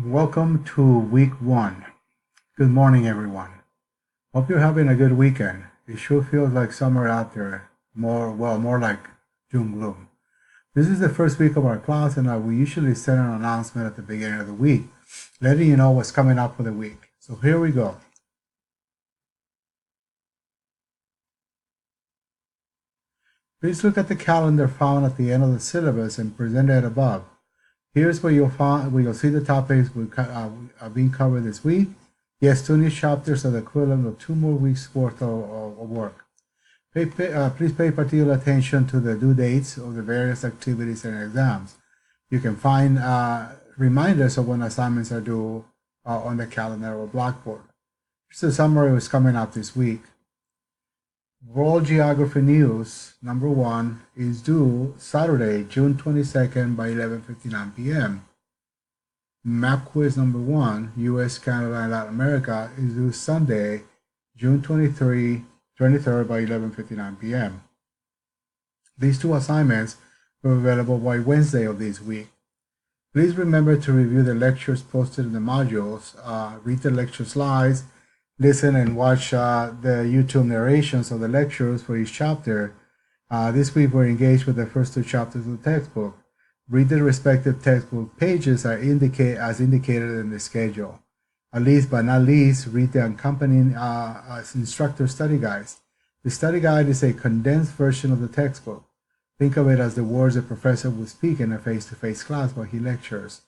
Welcome to week one. Good morning, everyone. Hope you're having a good weekend. It sure feels like summer out there. More like June gloom. This is the first week of our class, and we usually send an announcement at the beginning of the week, letting you know what's coming up for the week. So here we go. Please look at the calendar found at the end of the syllabus and presented above. Here's where you'll see the topics are being covered this week. Yes, 2 new chapters are the equivalent of 2 more weeks worth of work. Please pay particular attention to the due dates of the various activities and exams. You can find reminders of when assignments are due on the calendar or Blackboard. Here's a summary of what's coming up this week. World Geography News number 1 is due Saturday, June 22nd by 11:59 p.m. Map Quiz number 1, US, Canada, and Latin America is due Sunday, June 23rd by 11:59 p.m. These two assignments were available by Wednesday of this week. Please remember to review the lectures posted in the modules, read the lecture slides, listen and watch the YouTube narrations of the lectures for each chapter. This week we're engaged with the first 2 chapters of the textbook. Read the respective textbook pages as indicated in the schedule. At least but not least, read the accompanying instructor study guides. The study guide is a condensed version of the textbook. Think of it as the words the professor would speak in a face-to-face class while he lectures.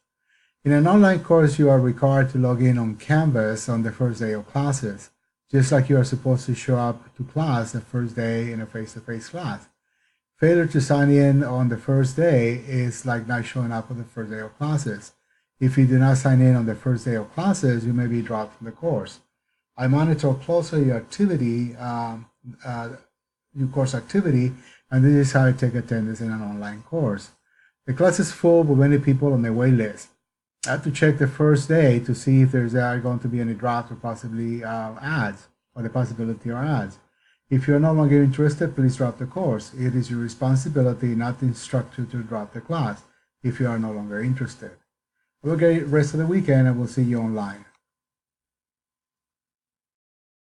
In an online course, you are required to log in on Canvas on the first day of classes, just like you are supposed to show up to class the first day in a face-to-face class. Failure to sign in on the first day is like not showing up on the first day of classes. If you do not sign in on the first day of classes, you may be dropped from the course. I monitor closely your activity, your course activity, and this is how I take attendance in an online course. The class is full with many people on the wait list. I have to check the first day to see if there's going to be any drops or possibly ads, or the possibility of ads. If you're no longer interested, please drop the course. It is your responsibility, not the instructor, to drop the class if you are no longer interested. Have a great rest of the weekend, and we'll see you online.